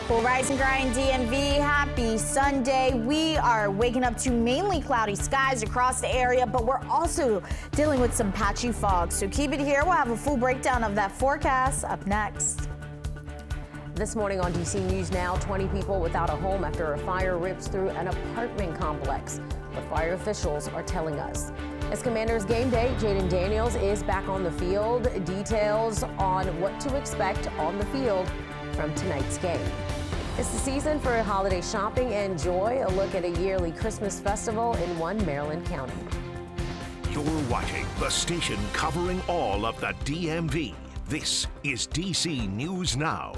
Well, Rise and Grind DMV, happy Sunday. We are waking up to mainly cloudy skies across the area, but we're also dealing with some patchy fog. So keep it here. We'll have a full breakdown of that forecast up next. This morning on DC News Now, 20 people without a home after a fire rips through an apartment complex. What fire officials are telling us. As Commanders game day, Jaden Daniels is back on the field. Details on what to expect on the field from tonight's game. It's the season for holiday shopping and joy. A look at a yearly Christmas festival in one Maryland county. You're watching the station covering all of the DMV. This is DC News Now.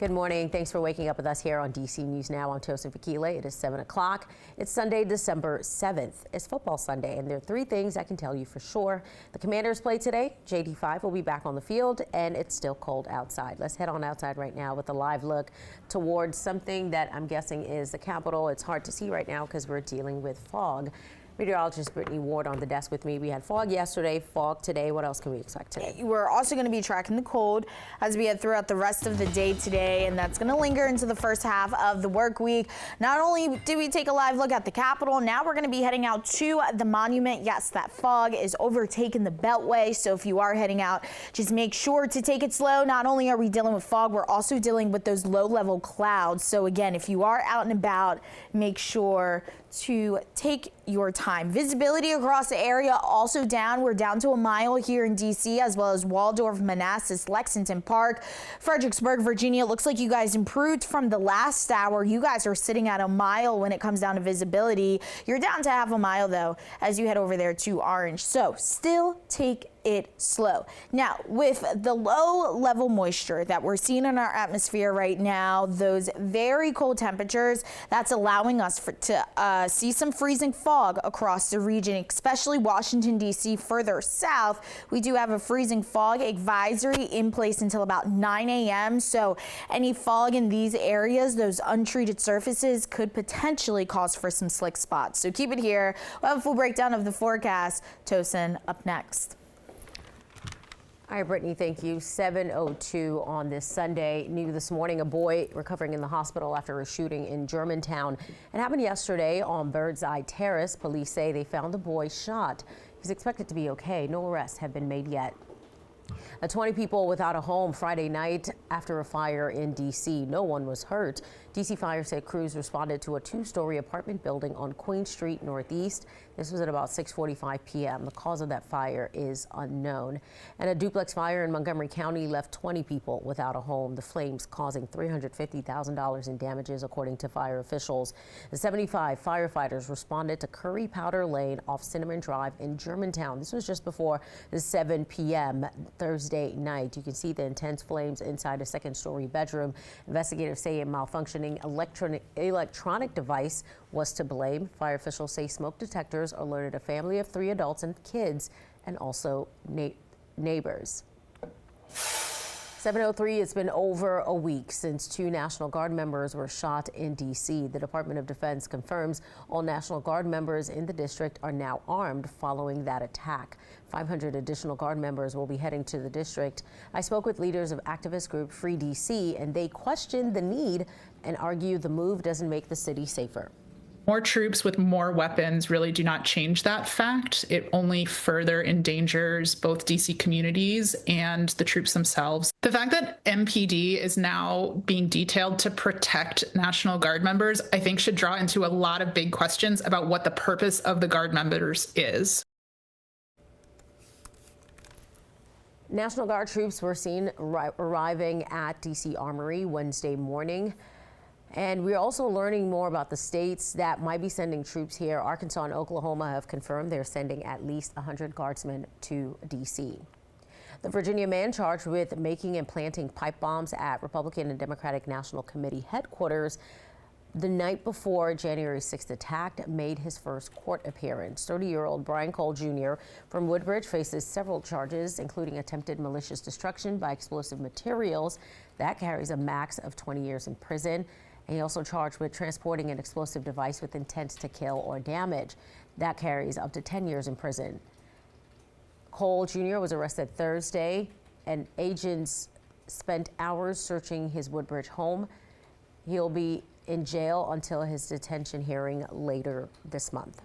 Good morning. Thanks for waking up with us here on DC News Now. I'm Tosin Fakile. It is 7 o'clock. It's Sunday, December 7th. It's football Sunday, and there are three things I can tell you for sure. The Commanders play today. JD5 will be back on the field, and it's still cold outside. Let's head on outside right now with a live look towards something that I'm guessing is the Capitol. It's hard to see right now because we're dealing with fog. Meteorologist Brittany Ward on the desk with me. We had fog yesterday, fog today. What else can we expect today? We're also going to be tracking the cold as we head throughout the rest of the day today, and that's going to linger into the first half of the work week. Not only did we take a live look at the Capitol, now we're going to be heading out to the monument. Yes, that fog is overtaking the Beltway, so if you are heading out, just make sure to take it slow. Not only are we dealing with fog, we're also dealing with those low-level clouds. So again, if you are out and about, make sure to take your time. Visibility across the area also down. We're down to a mile here in DC, as well as Waldorf, Manassas, Lexington Park, Fredericksburg, Virginia. It looks like you guys improved from the last hour. You guys are sitting at a mile when it comes down to visibility. You're down to half a mile though as you head over there to Orange. So still take it slow. Now, with the low level moisture that we're seeing in our atmosphere right now, those very cold temperatures, that's allowing us to see some freezing fog across the region, especially Washington, D.C. Further south, we do have a freezing fog advisory in place until about 9 a.m. So any fog in these areas, those untreated surfaces, could potentially cause for some slick spots. So keep it here. We'll have a full breakdown of the forecast. Tosin up next. All right, Brittany, thank you. 7:02 on this Sunday. New this morning, a boy recovering in the hospital after a shooting in Germantown. It happened yesterday on Birdseye Terrace. Police say they found the boy shot. He's expected to be okay. No arrests have been made yet. 20 people without a home Friday night after a fire in D.C. No one was hurt. D.C. Fire said crews responded to a two-story apartment building on Queen Street Northeast. This was at about 6:45 p.m. The cause of that fire is unknown. And a duplex fire in Montgomery County left 20 people without a home. The flames causing $350,000 in damages, according to fire officials. The 75 firefighters responded to Curry Powder Lane off Cinnamon Drive in Germantown. This was just before the 7 p.m. Thursday night. You can see the intense flames inside a second-story bedroom. Investigators say a malfunctioning electronic device was to blame. Fire officials say smoke detectors alerted a family of 3 adults and kids, and also neighbors. 7:03, it's been over a week since 2 National Guard members were shot in D.C. The Department of Defense confirms all National Guard members in the district are now armed following that attack. 500 additional Guard members will be heading to the district. I spoke with leaders of activist group Free D.C., and they questioned the need and argue the move doesn't make the city safer. More troops with more weapons really do not change that fact. It only further endangers both DC communities and the troops themselves. The fact that MPD is now being detailed to protect National Guard members, I think should draw into a lot of big questions about what the purpose of the Guard members is. National Guard troops were seen arriving at DC Armory Wednesday morning. And we're also learning more about the states that might be sending troops here. Arkansas and Oklahoma have confirmed they're sending at least 100 guardsmen to D.C. The Virginia man charged with making and planting pipe bombs at Republican and Democratic National Committee headquarters the night before January 6th attack made his first court appearance. 30-year-old Brian Cole Jr. from Woodbridge faces several charges, including attempted malicious destruction by explosive materials. That carries a max of 20 years in prison. And he also charged with transporting an explosive device with intent to kill or damage. That carries up to 10 years in prison. Cole Jr. was arrested Thursday, and agents spent hours searching his Woodbridge home. He'll be in jail until his detention hearing later this month.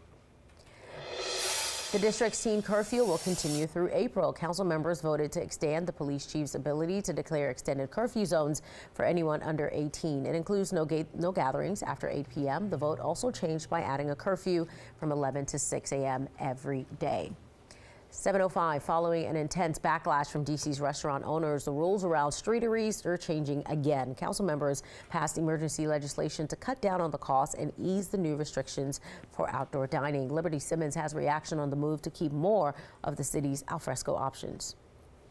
The district's teen curfew will continue through April. Council members voted to extend the police chief's ability to declare extended curfew zones for anyone under 18. It includes no gatherings after 8 p.m. The vote also changed by adding a curfew from 11 to 6 a.m. every day. 7:05, following an intense backlash from D.C.'s restaurant owners, the rules around streeteries are changing again. Council members passed emergency legislation to cut down on the costs and ease the new restrictions for outdoor dining. Liberty Simmons has reaction on the move to keep more of the city's alfresco options.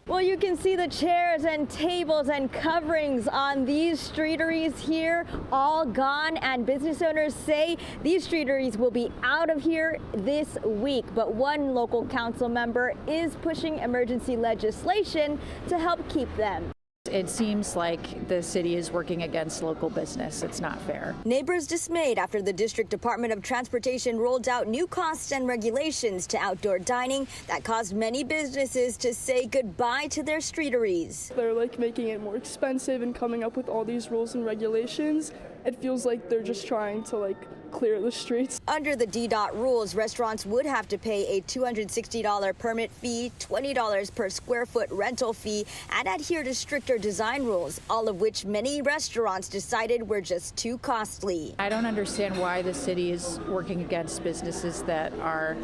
Well, you can see the chairs and tables and coverings on these streeteries here all gone, and business owners say these streeteries will be out of here this week. But one local council member is pushing emergency legislation to help keep them. It seems like the city is working against local business. It's not fair. Neighbors dismayed after the District Department of Transportation rolled out new costs and regulations to outdoor dining that caused many businesses to say goodbye to their streeteries. They're making it more expensive and coming up with all these rules and regulations. It feels like they're just trying to clear the streets. Under the DDOT rules, restaurants would have to pay a $260 permit fee, $20 per square foot rental fee, and adhere to stricter design rules, all of which many restaurants decided were just too costly. I don't understand why the city is working against businesses that are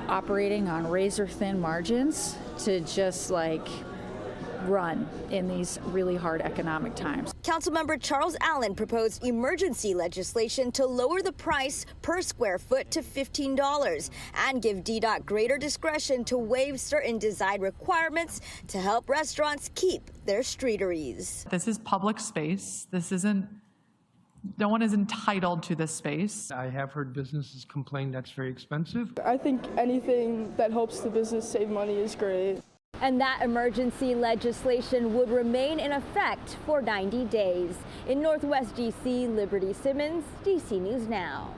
operating on razor-thin margins to just run in these really hard economic times. Councilmember Charles Allen proposed emergency legislation to lower the price per square foot to $15 and give DDOT greater discretion to waive certain design requirements to help restaurants keep their streeteries. This is public space. No one is entitled to this space. I have heard businesses complain that's very expensive. I think anything that helps the business save money is great. And that emergency legislation would remain in effect for 90 days. In Northwest D.C., Liberty Simmons, D.C. News Now.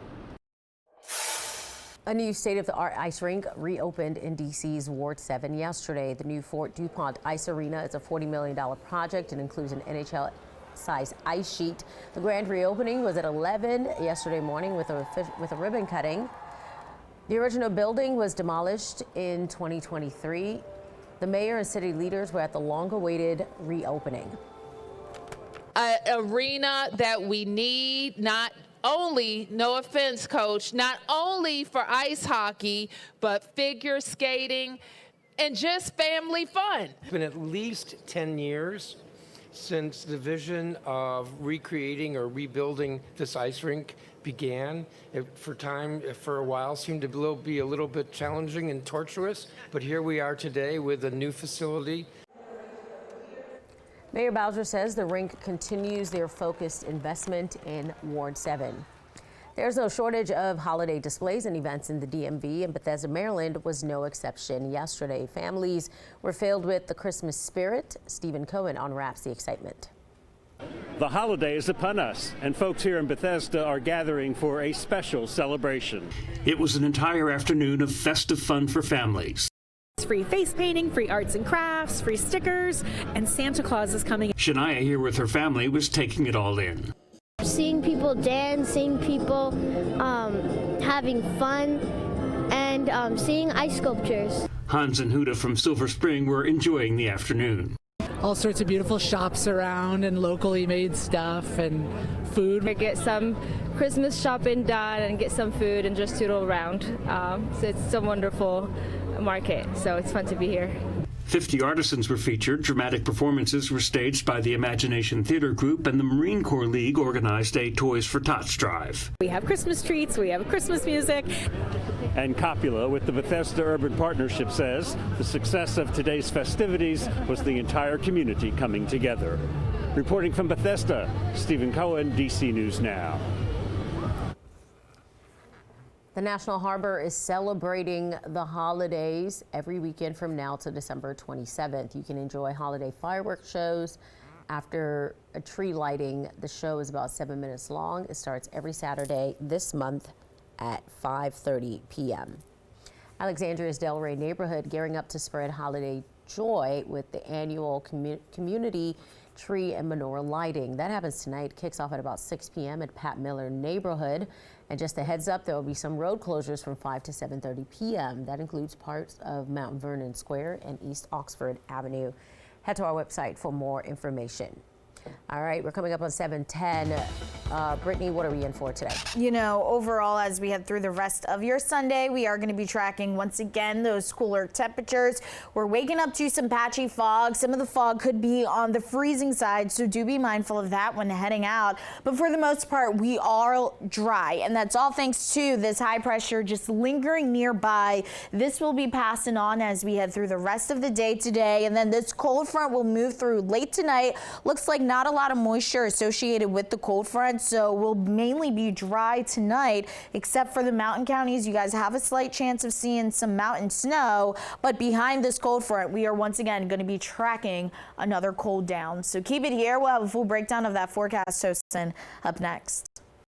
A new state-of-the-art ice rink reopened in D.C.'s Ward 7 yesterday. The new Fort DuPont Ice Arena is a $40 million project and includes an NHL-sized ice sheet. The grand reopening was at 11 yesterday morning with a ribbon cutting. The original building was demolished in 2023. The mayor and city leaders were at the long-awaited reopening. An arena that we need, not only, no offense, coach, not only for ice hockey, but figure skating and just family fun. It's been at least 10 years since the vision of recreating or rebuilding this ice rink began. It, for a while, seemed to be a little bit challenging and tortuous, but here we are today with a new facility. Mayor Bowser says the rink continues their focused investment in Ward 7. There's no shortage of holiday displays and events in the DMV, and Bethesda, Maryland was no exception. Yesterday, families were filled with the Christmas spirit. Stephen Cohen unwraps the excitement. The holiday is upon us, and folks here in Bethesda are gathering for a special celebration. It was an entire afternoon of festive fun for families. Free face painting, free arts and crafts, free stickers, and Santa Claus is coming. Shania, here with her family, was taking it all in. Seeing people dance, seeing people having fun, and seeing ice sculptures. Hans and Huda from Silver Spring were enjoying the afternoon. All sorts of beautiful shops around and locally made stuff and food. I get some Christmas shopping done and get some food and just tootle around. So it's a wonderful market, so it's fun to be here. 50 artisans were featured. Dramatic performances were staged by the Imagination Theater Group, and the Marine Corps League organized a Toys for Tots drive. We have Christmas treats, we have Christmas music. And Copula with the Bethesda Urban Partnership says the success of today's festivities was the entire community coming together. Reporting from Bethesda, Stephen Cohen, DC News Now. The National Harbor is celebrating the holidays every weekend from now to December 27th. You can enjoy holiday fireworks shows after a tree lighting. The show is about 7 minutes long. It starts every Saturday this month at 5:30 p.m. Alexandria's Delray neighborhood gearing up to spread holiday joy with the annual community tree and menorah lighting. That happens tonight, kicks off at about 6 p.m. at Pat Miller neighborhood. And just a heads up, there will be some road closures from 5 to 7:30 p.m. That includes parts of Mount Vernon Square and East Oxford Avenue. Head to our website for more information. All right, we're coming up on 7:10. Brittany, what are we in for today? You know, overall, as we head through the rest of your Sunday, we are going to be tracking once again those cooler temperatures. We're waking up to some patchy fog. Some of the fog could be on the freezing side, so do be mindful of that when heading out. But for the most part, we are dry, and that's all thanks to this high pressure just lingering nearby. This will be passing on as we head through the rest of the day today, and then this cold front will move through late tonight. Looks like not a lot of moisture associated with the cold front, so we'll mainly be dry tonight, except for the mountain counties. You guys have a slight chance of seeing some mountain snow, but behind this cold front, we are once again going to be tracking another cold down. So keep it here. We'll have a full breakdown of that forecast, Tosin, up next.